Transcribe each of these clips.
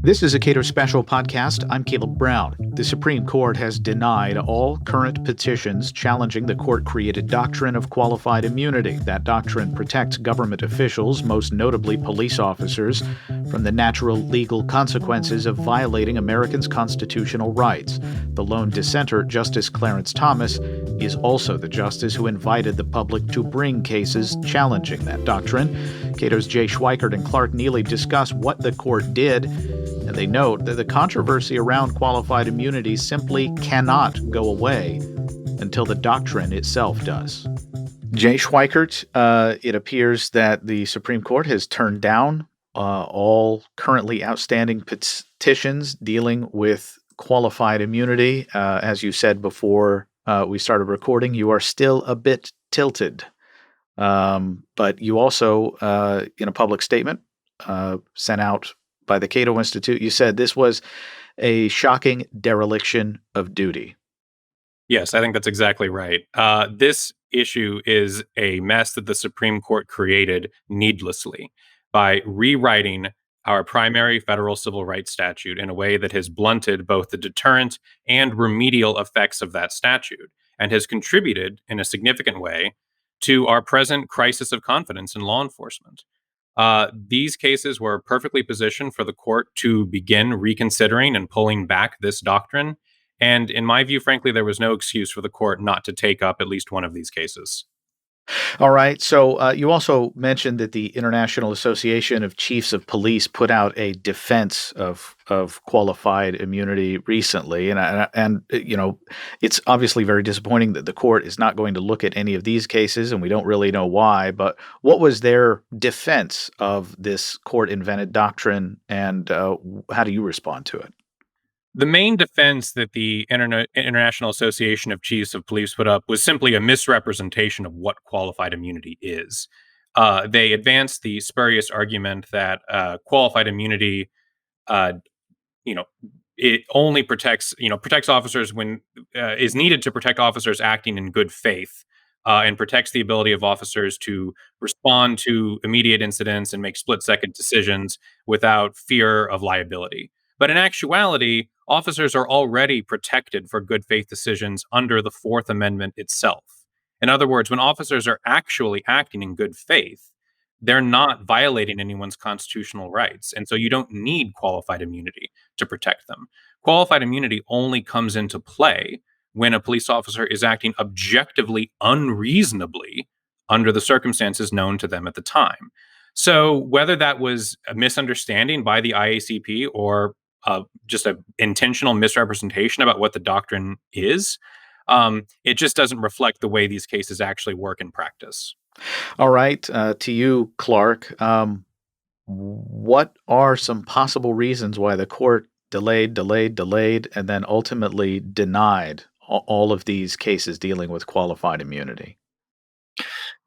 This is a Cato Special podcast. I'm Caleb Brown. The Supreme Court has denied all current petitions challenging the court-created doctrine of qualified immunity. That doctrine protects government officials, most notably police officers, from the natural legal consequences of violating Americans' constitutional rights. The lone dissenter, Justice Clarence Thomas, is also the justice who invited the public to bring cases challenging that doctrine. Cato's Jay Schweikert and Clark Neily discuss what the court did, and they note that the controversy around qualified immunity simply cannot go away until the doctrine itself does. Jay Schweikert, it appears that the Supreme Court has turned down all currently outstanding petitions dealing with qualified immunity. As you said before we started recording, you are still a bit tilted. But you also, in a public statement sent out by the Cato Institute, you said this was a shocking dereliction of duty. Yes, I think that's exactly right. This issue is a mess that the Supreme Court created needlessly by rewriting our primary federal civil rights statute in a way that has blunted both the deterrent and remedial effects of that statute and has contributed in a significant way to our present crisis of confidence in law enforcement. These cases were perfectly positioned for the court to begin reconsidering and pulling back this doctrine. And in my view, frankly, there was no excuse for the court not to take up at least one of these cases. All right. So you also mentioned that the International Association of Chiefs of Police put out a defense of qualified immunity recently, and you know, it's obviously very disappointing that the court is not going to look at any of these cases, and we don't really know why. But what was their defense of this court-invented doctrine, and how do you respond to it? The main defense that the International Association of Chiefs of Police put up was simply a misrepresentation of what qualified immunity is. They advanced the spurious argument that qualified immunity, it only protects officers when is needed to protect officers acting in good faith, and protects the ability of officers to respond to immediate incidents and make split-second decisions without fear of liability. But in actuality, officers are already protected for good faith decisions under the Fourth Amendment itself. In other words, when officers are actually acting in good faith, they're not violating anyone's constitutional rights. And so you don't need qualified immunity to protect them. Qualified immunity only comes into play when a police officer is acting objectively unreasonably under the circumstances known to them at the time. So whether that was a misunderstanding by the IACP or just an intentional misrepresentation about what the doctrine is, it just doesn't reflect the way these cases actually work in practice. All right. To you, Clark, what are some possible reasons why the court delayed, and then ultimately denied all of these cases dealing with qualified immunity?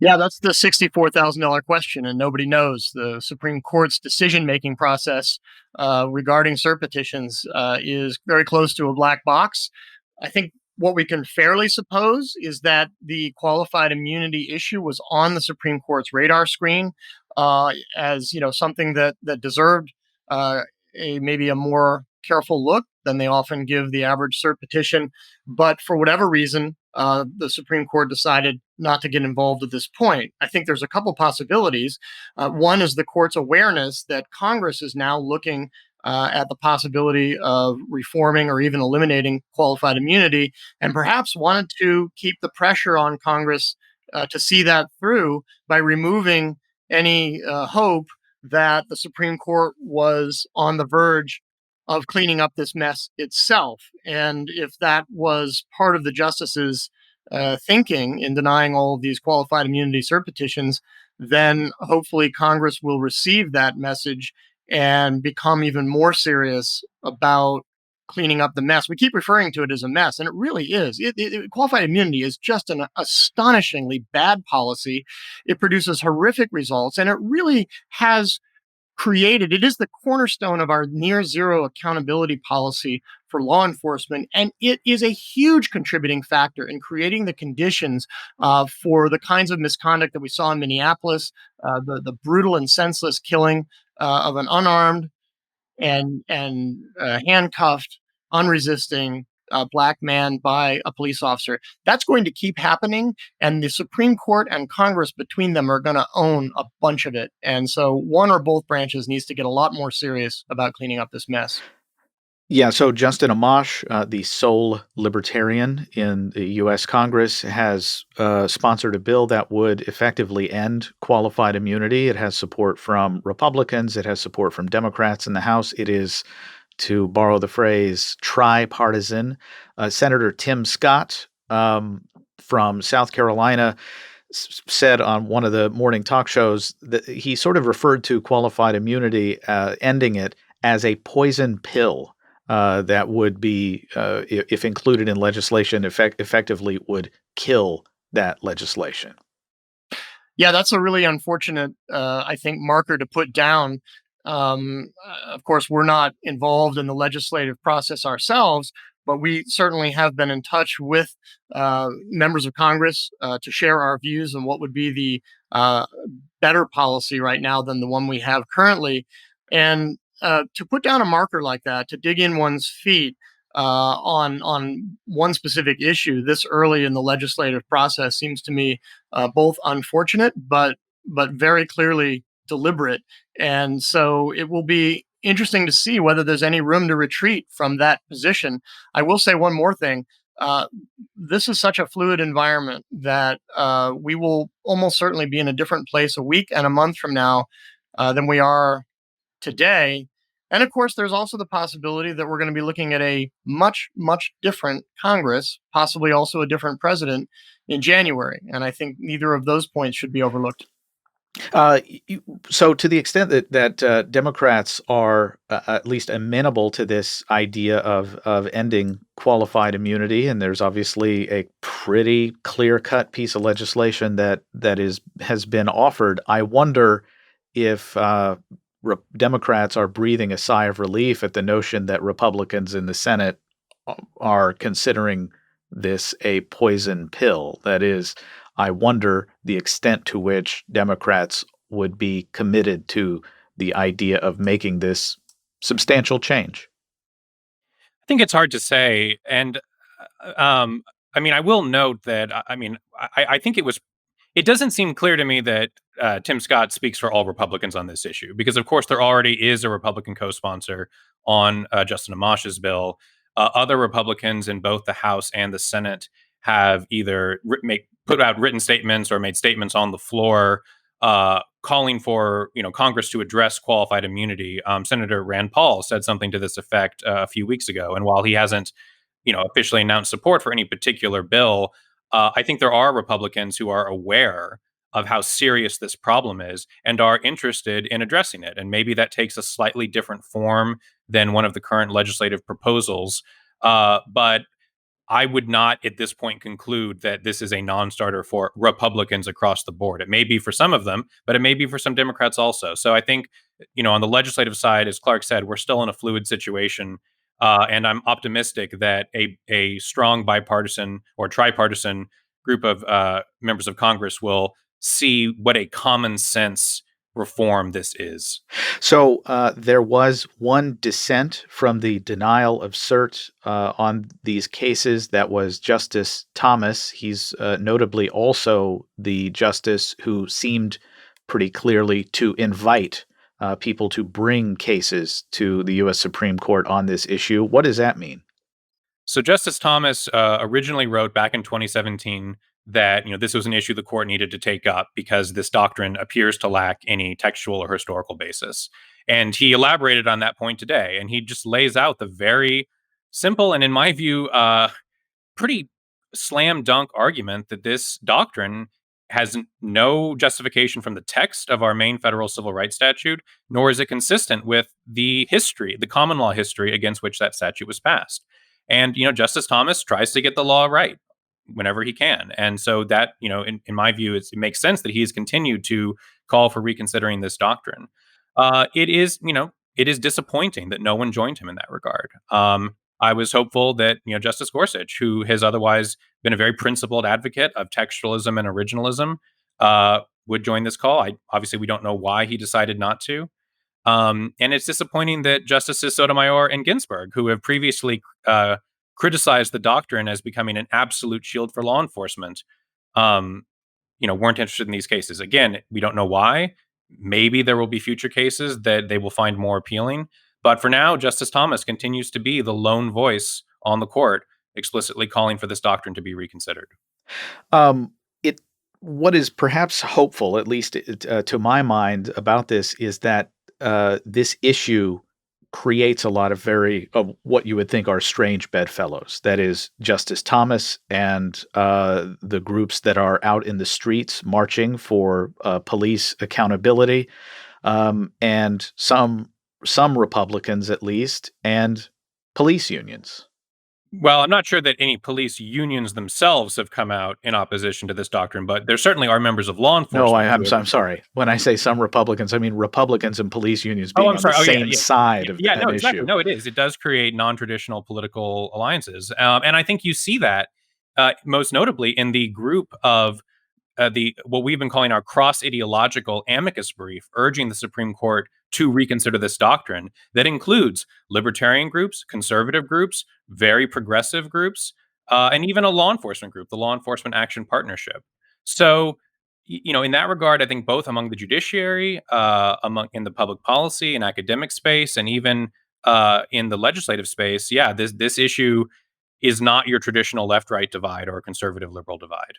Yeah, that's the $64,000 question, and nobody knows. The Supreme Court's decision-making process regarding cert petitions is very close to a black box. I think what we can fairly suppose is that the qualified immunity issue was on the Supreme Court's radar screen as something that deserved maybe a more careful look than they often give the average cert petition. But for whatever reason, the Supreme Court decided not to get involved at this point. I think there's a couple possibilities. One is the court's awareness that Congress is now looking at the possibility of reforming or even eliminating qualified immunity, and perhaps wanted to keep the pressure on Congress to see that through by removing any hope that the Supreme Court was on the verge of cleaning up this mess itself. And if that was part of the justices' thinking in denying all of these qualified immunity cert petitions, then hopefully Congress will receive that message and become even more serious about cleaning up the mess. We keep referring to it as a mess, and it really is. Qualified immunity is just an astonishingly bad policy. It produces horrific results, and it really has it is the cornerstone of our near zero accountability policy for law enforcement. And it is a huge contributing factor in creating the conditions for the kinds of misconduct that we saw in Minneapolis, the brutal and senseless killing of an unarmed and handcuffed, unresisting black man by a police officer. That's going to keep happening, and the Supreme Court and Congress between them are going to own a bunch of it. And so one or both branches needs to get a lot more serious about cleaning up this mess. Yeah, so Justin Amash, the sole libertarian in the U.S. Congress, has sponsored a bill that would effectively end qualified immunity. It has support from Republicans. It has support from Democrats in the House. It is, to borrow the phrase, tripartisan. Senator Tim Scott from South Carolina said on one of the morning talk shows that he sort of referred to qualified immunity, ending it, as a poison pill that would be, if included in legislation, effectively would kill that legislation. Yeah, that's a really unfortunate, I think, marker to put down. Of course, we're not involved in the legislative process ourselves, but we certainly have been in touch with members of Congress to share our views on what would be the better policy right now than the one we have currently. And to put down a marker like that, to dig in one's feet on one specific issue this early in the legislative process seems to me both unfortunate, but very clearly deliberate. And so it will be interesting to see whether there's any room to retreat from that position. I will say one more thing. This is such a fluid environment that we will almost certainly be in a different place a week and a month from now than we are today. And of course, there's also the possibility that we're going to be looking at a much, much different Congress, possibly also a different president in January. And I think neither of those points should be overlooked. So, to the extent that Democrats are at least amenable to this idea of ending qualified immunity, and there's obviously a pretty clear-cut piece of legislation that has been offered, I wonder if Democrats are breathing a sigh of relief at the notion that Republicans in the Senate are considering this a poison pill. That is, I wonder the extent to which Democrats would be committed to the idea of making this substantial change. I think it's hard to say. And I mean, I will note that, I think it doesn't seem clear to me that Tim Scott speaks for all Republicans on this issue, because, of course, there already is a Republican co-sponsor on Justin Amash's bill. Other Republicans in both the House and the Senate have either put out written statements or made statements on the floor calling for Congress to address qualified immunity. Senator Rand Paul said something to this effect a few weeks ago, and while he hasn't officially announced support for any particular bill, I think there are Republicans who are aware of how serious this problem is and are interested in addressing it. And maybe that takes a slightly different form than one of the current legislative proposals. But I would not at this point conclude that this is a non-starter for Republicans across the board. It may be for some of them, but it may be for some Democrats also. So I think, on the legislative side, as Clark said, we're still in a fluid situation. And I'm optimistic that a strong bipartisan or tripartisan group of members of Congress will see what a common sense reform this is. So there was one dissent from the denial of cert on these cases. That was Justice Thomas. He's notably also the justice who seemed pretty clearly to invite people to bring cases to the U.S. Supreme Court on this issue. What does that mean? So Justice Thomas originally wrote back in 2017 that this was an issue the court needed to take up because this doctrine appears to lack any textual or historical basis. And he elaborated on that point today, and he just lays out the very simple and, in my view, pretty slam dunk argument that this doctrine has no justification from the text of our main federal civil rights statute, nor is it consistent with the history, the common law history against which that statute was passed. And, Justice Thomas tries to get the law right whenever he can. And so that, in my view, it makes sense that he has continued to call for reconsidering this doctrine. It is disappointing that no one joined him in that regard. I was hopeful that, Justice Gorsuch, who has otherwise been a very principled advocate of textualism and originalism, would join this call. Obviously, we don't know why he decided not to. And it's disappointing that Justices Sotomayor and Ginsburg, who have previously criticized the doctrine as becoming an absolute shield for law enforcement, weren't interested in these cases. Again, we don't know why. Maybe there will be future cases that they will find more appealing. But for now, Justice Thomas continues to be the lone voice on the court, explicitly calling for this doctrine to be reconsidered. It what is perhaps hopeful, at least to my mind, about this is that this issue creates a lot of what you would think are strange bedfellows. That is, Justice Thomas and the groups that are out in the streets marching for police accountability, and some Republicans at least, and police unions. Well, I'm not sure that any police unions themselves have come out in opposition to this doctrine, but there certainly are members of law enforcement. No, I'm sorry. When I say some Republicans, I mean Republicans and police unions being on the same side of an exactly. issue. No, it is. It does create non-traditional political alliances. And I think you see that most notably in the group of what we've been calling our cross-ideological amicus brief, urging the Supreme Court to reconsider this doctrine. That includes libertarian groups, conservative groups, very progressive groups, and even a law enforcement group, the Law Enforcement Action Partnership. So, in that regard, I think both among the judiciary, in the public policy and academic space, and even in the legislative space, this issue is not your traditional left-right divide or conservative-liberal divide.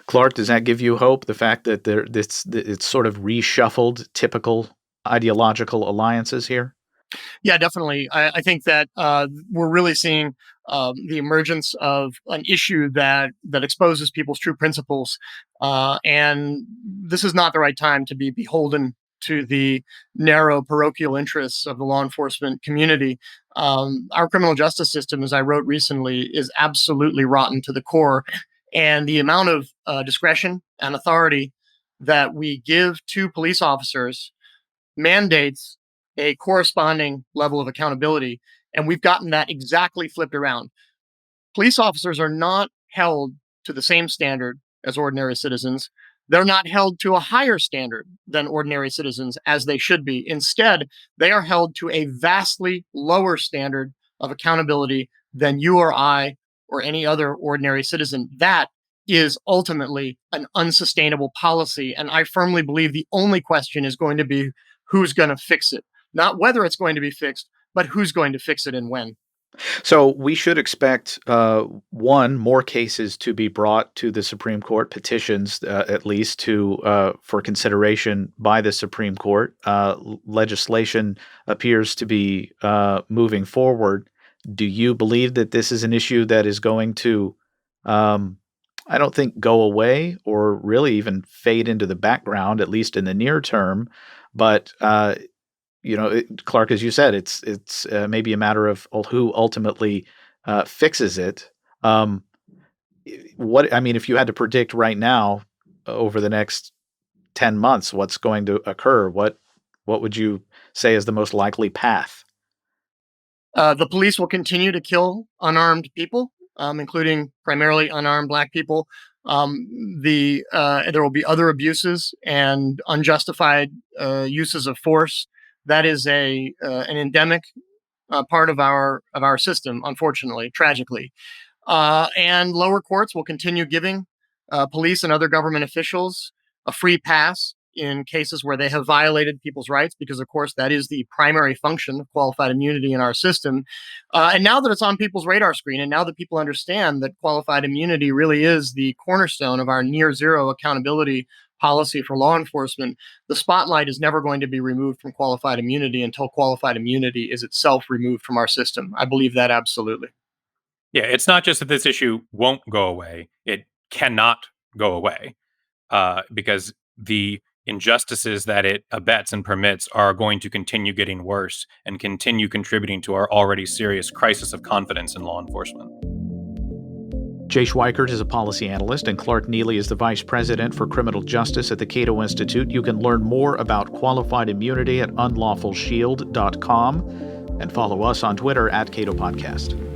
Clark, does that give you hope? The fact that it's sort of reshuffled typical ideological alliances here? Yeah, definitely. I think that we're really seeing the emergence of an issue that exposes people's true principles, and this is not the right time to be beholden to the narrow parochial interests of the law enforcement community. Our criminal justice system, as I wrote recently, is absolutely rotten to the core, and the amount of discretion and authority that we give to police officers mandates a corresponding level of accountability. And we've gotten that exactly flipped around. Police officers are not held to the same standard as ordinary citizens. They're not held to a higher standard than ordinary citizens as they should be. Instead, they are held to a vastly lower standard of accountability than you or I or any other ordinary citizen. That is ultimately an unsustainable policy. And I firmly believe the only question is going to be who's going to fix it. Not whether it's going to be fixed, but who's going to fix it and when. So we should expect, more cases to be brought to the Supreme Court, petitions at least for consideration by the Supreme Court. Legislation appears to be moving forward. Do you believe that this is an issue that is going to, I don't think, go away or really even fade into the background, at least in the near term, but Clark, as you said, it's maybe a matter of who ultimately fixes it. If you had to predict right now over the next 10 months what's going to occur, what would you say is the most likely path? The police will continue to kill unarmed people, including primarily unarmed Black people. There will be other abuses and unjustified uses of force. That is an endemic part of our system, unfortunately, tragically. And lower courts will continue giving police and other government officials a free pass in cases where they have violated people's rights, because, of course, that is the primary function of qualified immunity in our system. And now that it's on people's radar screen, and now that people understand that qualified immunity really is the cornerstone of our near zero accountability policy for law enforcement, the spotlight is never going to be removed from qualified immunity until qualified immunity is itself removed from our system. I believe that absolutely. Yeah, it's not just that this issue won't go away. It cannot go away because the injustices that it abets and permits are going to continue getting worse and continue contributing to our already serious crisis of confidence in law enforcement. Jay Schweikert is a policy analyst, and Clark Neily is the vice president for criminal justice at the Cato Institute. You can learn more about qualified immunity at unlawfulshield.com and follow us on Twitter @CatoPodcast.